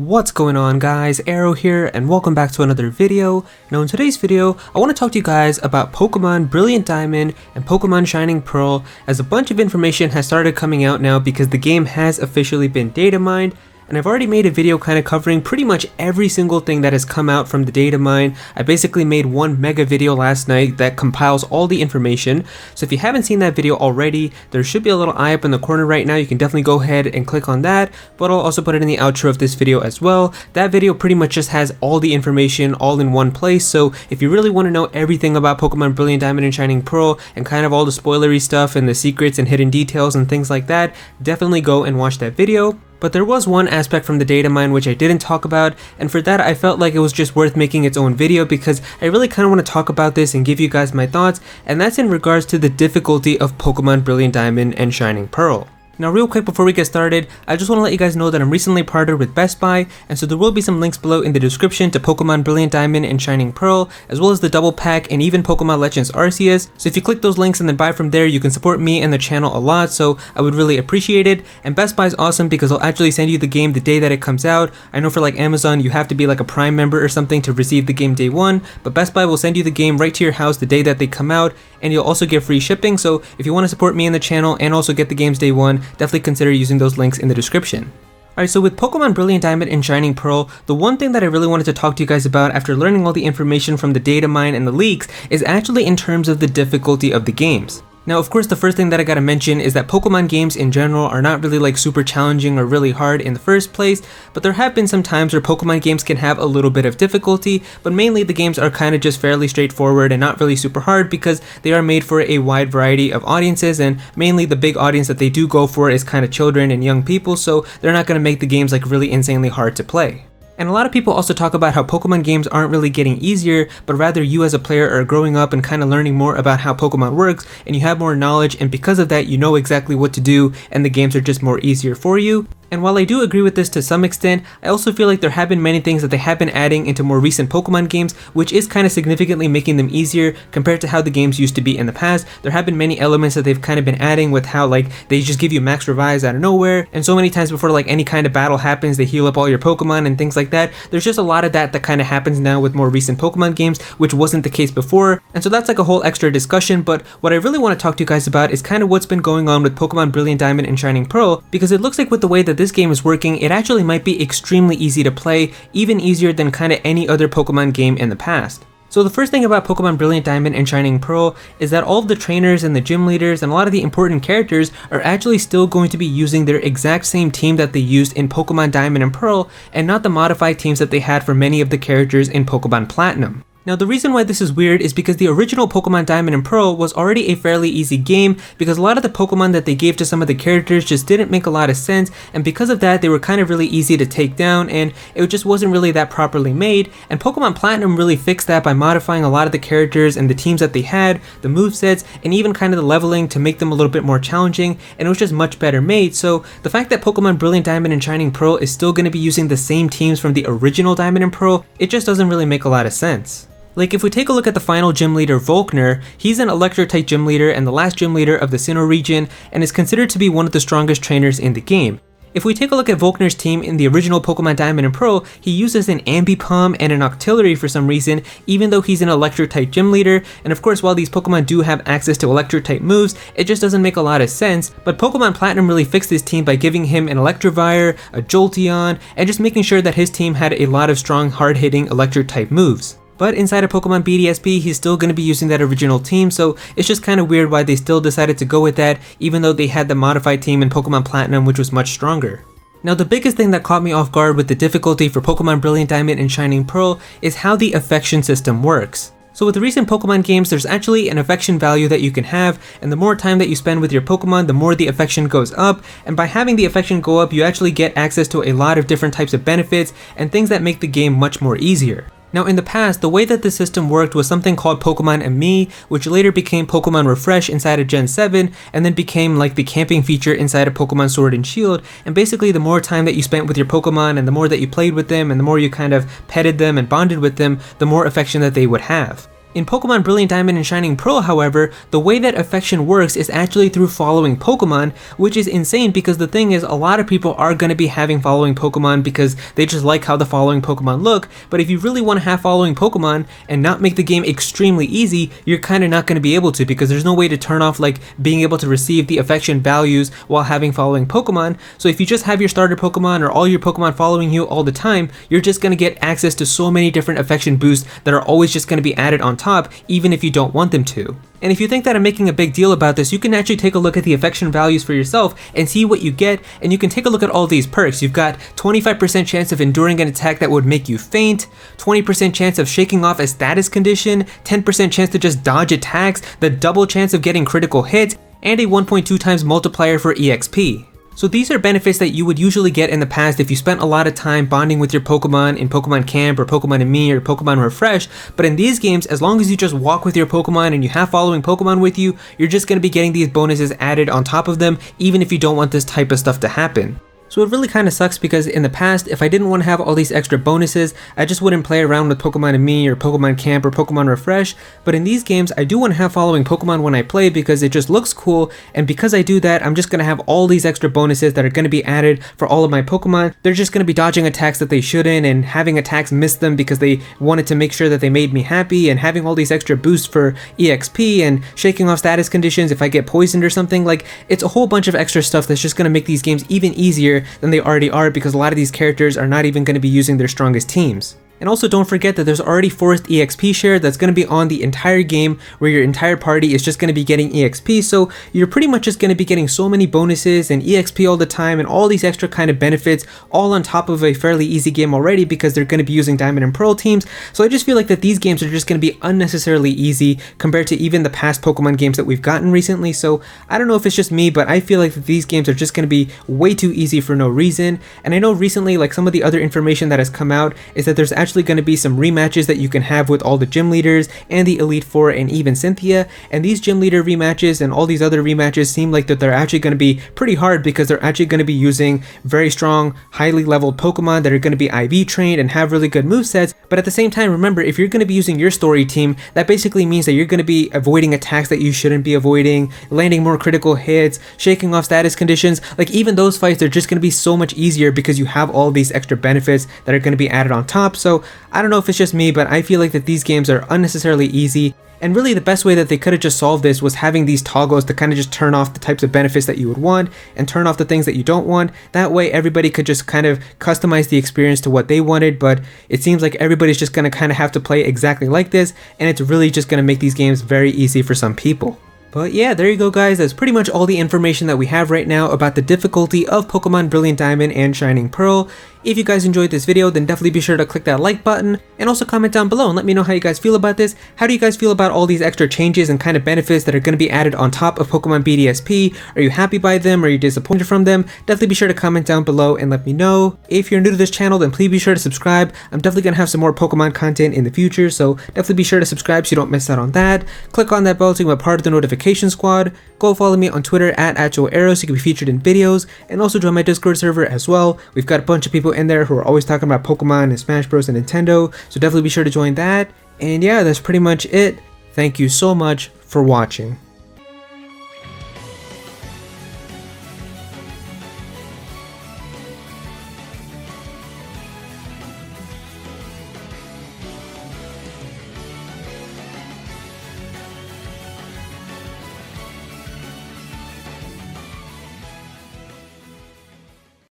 What's going on guys, Aero here and welcome back to another video. Now in today's video, I want to talk to you guys about Pokemon Brilliant Diamond and Pokemon Shining Pearl, as a bunch of information has started coming out now because the game has officially been data mined. And I've already made a video kind of covering pretty much every single thing that has come out from the data mine. I basically made one mega video last night that compiles all the information. So if you haven't seen that video already, there should be a little eye up in the corner right now. You can definitely go ahead and click on that, but I'll also put it in the outro of this video as well. That video pretty much just has all the information all in one place. So if you really want to know everything about Pokemon Brilliant Diamond and Shining Pearl and kind of all the spoilery stuff and the secrets and hidden details and things like that, definitely go and watch that video. But there was one aspect from the data mine which I didn't talk about, and for that I felt like it was just worth making its own video because I really kind of want to talk about this and give you guys my thoughts, and that's in regards to the difficulty of Pokemon Brilliant Diamond and Shining Pearl. Now real quick before we get started, I just want to let you guys know that I'm recently partnered with Best Buy, and so there will be some links below in the description to Pokemon Brilliant Diamond and Shining Pearl, as well as the double pack and even Pokemon Legends Arceus. So if you click those links and then buy from there, you can support me and the channel a lot, so I would really appreciate it. And Best Buy is awesome because they'll actually send you the game the day that it comes out. I know for like Amazon you have to be like a Prime member or something to receive the game day one, but Best Buy will send you the game right to your house the day that they come out, and you'll also get free shipping. So if you want to support me and the channel and also get the games day one, definitely consider using those links in the description. Alright, so with Pokemon Brilliant Diamond and Shining Pearl, the one thing that I really wanted to talk to you guys about after learning all the information from the data mine and the leaks is actually in terms of the difficulty of the games. Now of course the first thing that I gotta mention is that Pokemon games in general are not really like super challenging or really hard in the first place, but there have been some times where Pokemon games can have a little bit of difficulty, but mainly the games are kind of just fairly straightforward and not really super hard because they are made for a wide variety of audiences, and mainly the big audience that they do go for is kind of children and young people, so they're not gonna make the games like really insanely hard to play. And a lot of people also talk about how Pokemon games aren't really getting easier, but rather you as a player are growing up and kind of learning more about how Pokemon works, and you have more knowledge, and because of that you know exactly what to do, and the games are just more easier for you. And while I do agree with this to some extent, I also feel like there have been many things that they have been adding into more recent Pokemon games, which is kind of significantly making them easier compared to how the games used to be in the past. There have been many elements that they've kind of been adding with how like they just give you max revives out of nowhere, and so many times before like any kind of battle happens they heal up all your Pokemon and things like that. There's just a lot of that kind of happens now with more recent Pokemon games, which wasn't the case before, and so that's like a whole extra discussion. But what I really want to talk to you guys about is kind of what's been going on with Pokemon Brilliant Diamond and Shining Pearl, because it looks like with the way that this game is working, it actually might be extremely easy to play, even easier than kind of any other Pokemon game in the past. So the first thing about Pokemon Brilliant Diamond and Shining Pearl is that all of the trainers and the gym leaders and a lot of the important characters are actually still going to be using their exact same team that they used in Pokemon Diamond and Pearl, and not the modified teams that they had for many of the characters in Pokemon Platinum. Now the reason why this is weird is because the original Pokemon Diamond and Pearl was already a fairly easy game, because a lot of the Pokemon that they gave to some of the characters just didn't make a lot of sense, and because of that they were kind of really easy to take down, and it just wasn't really that properly made. And Pokemon Platinum really fixed that by modifying a lot of the characters and the teams that they had, the movesets, and even kind of the leveling to make them a little bit more challenging, and it was just much better made. So the fact that Pokemon Brilliant Diamond and Shining Pearl is still going to be using the same teams from the original Diamond and Pearl, it just doesn't really make a lot of sense. Like if we take a look at the final gym leader Volkner, he's an electric type gym leader and the last gym leader of the Sinnoh region, and is considered to be one of the strongest trainers in the game. If we take a look at Volkner's team in the original Pokemon Diamond and Pearl, he uses an Ambipom and an Octillery for some reason, even though he's an electric type gym leader. And of course while these Pokemon do have access to electric type moves, it just doesn't make a lot of sense. But Pokemon Platinum really fixed his team by giving him an Electivire, a Jolteon, and just making sure that his team had a lot of strong hard hitting electric type moves. But inside of Pokemon BDSP, he's still going to be using that original team, so it's just kind of weird why they still decided to go with that, even though they had the modified team in Pokemon Platinum, which was much stronger. Now the biggest thing that caught me off guard with the difficulty for Pokemon Brilliant Diamond and Shining Pearl is how the affection system works. So with the recent Pokemon games, there's actually an affection value that you can have, and the more time that you spend with your Pokemon, the more the affection goes up, and by having the affection go up, you actually get access to a lot of different types of benefits and things that make the game much more easier. Now in the past, the way that the system worked was something called Pokemon and Me, which later became Pokemon Refresh inside of Gen 7, and then became like the camping feature inside of Pokemon Sword and Shield. And basically the more time that you spent with your Pokemon and the more that you played with them and the more you kind of petted them and bonded with them, the more affection that they would have. In Pokemon Brilliant Diamond and Shining Pearl, however, the way that affection works is actually through following Pokemon, which is insane because the thing is a lot of people are going to be having following Pokemon because they just like how the following Pokemon look, but if you really want to have following Pokemon and not make the game extremely easy, you're kind of not going to be able to because there's no way to turn off like being able to receive the affection values while having following Pokemon. So if you just have your starter Pokemon or all your Pokemon following you all the time, you're just going to get access to so many different affection boosts that are always just going to be added on top, even if you don't want them to. And if you think that I'm making a big deal about this, you can actually take a look at the affection values for yourself and see what you get, and you can take a look at all these perks. You've got 25% chance of enduring an attack that would make you faint, 20% chance of shaking off a status condition, 10% chance to just dodge attacks, the double chance of getting critical hits, and a 1.2 times multiplier for EXP. So these are benefits that you would usually get in the past if you spent a lot of time bonding with your Pokemon in Pokemon Camp or Pokemon and Me or Pokemon Refresh, but in these games, as long as you just walk with your Pokemon and you have following Pokemon with you, you're just going to be getting these bonuses added on top of them, even if you don't want this type of stuff to happen. So it really kind of sucks because in the past, if I didn't want to have all these extra bonuses, I just wouldn't play around with Pokemon and Me or Pokemon Camp or Pokemon Refresh, but in these games, I do want to have following Pokemon when I play because it just looks cool, and because I do that, I'm just going to have all these extra bonuses that are going to be added for all of my Pokemon. They're just going to be dodging attacks that they shouldn't and having attacks miss them because they wanted to make sure that they made me happy, and having all these extra boosts for EXP and shaking off status conditions if I get poisoned or something. Like, it's a whole bunch of extra stuff that's just going to make these games even easier than they already are because a lot of these characters are not even going to be using their strongest teams. And also don't forget that there's already forced EXP share that's going to be on the entire game where your entire party is just going to be getting EXP, so you're pretty much just going to be getting so many bonuses and EXP all the time and all these extra kind of benefits all on top of a fairly easy game already because they're going to be using Diamond and Pearl teams. So I just feel like that these games are just going to be unnecessarily easy compared to even the past Pokemon games that we've gotten recently. So I don't know if it's just me, but I feel like that these games are just going to be way too easy for no reason. And I know recently, like, some of the other information that has come out is that there's actually going to be some rematches that you can have with all the gym leaders and the Elite Four and even Cynthia, and these gym leader rematches and all these other rematches seem like that they're actually going to be pretty hard because they're actually going to be using very strong, highly leveled Pokemon that are going to be IV trained and have really good movesets. But at the same time, remember, if you're going to be using your story team, that basically means that you're going to be avoiding attacks that you shouldn't be avoiding, landing more critical hits, shaking off status conditions. Like, even those fights are just going to be so much easier because you have all these extra benefits that are going to be added on top. So I don't know if it's just me, but I feel like that these games are unnecessarily easy. And really the best way that they could have just solved this was having these toggles to kind of just turn off the types of benefits that you would want and turn off the things that you don't want. That way everybody could just kind of customize the experience to what they wanted, but it seems like everybody's just going to kind of have to play exactly like this, and it's really just going to make these games very easy for some people. But yeah, there you go guys, that's pretty much all the information that we have right now about the difficulty of Pokemon Brilliant Diamond and Shining Pearl. If you guys enjoyed this video, then definitely be sure to click that like button and also comment down below and let me know how you guys feel about this. How do you guys feel about all these extra changes and kind of benefits that are going to be added on top of Pokemon BDSP? Are you happy by them? Are you disappointed from them? Definitely be sure to comment down below and let me know. If you're new to this channel, then please be sure to subscribe. I'm definitely going to have some more Pokemon content in the future, so definitely be sure to subscribe so you don't miss out on that. Click on that bell to become a part of the notification squad. Go follow me on Twitter at Aero so you can be featured in videos, and also join my Discord server as well. We've got a bunch of people in there who are always talking about Pokemon and Smash Bros and Nintendo, so definitely be sure to join that. And yeah, that's pretty much it. Thank you so much for watching.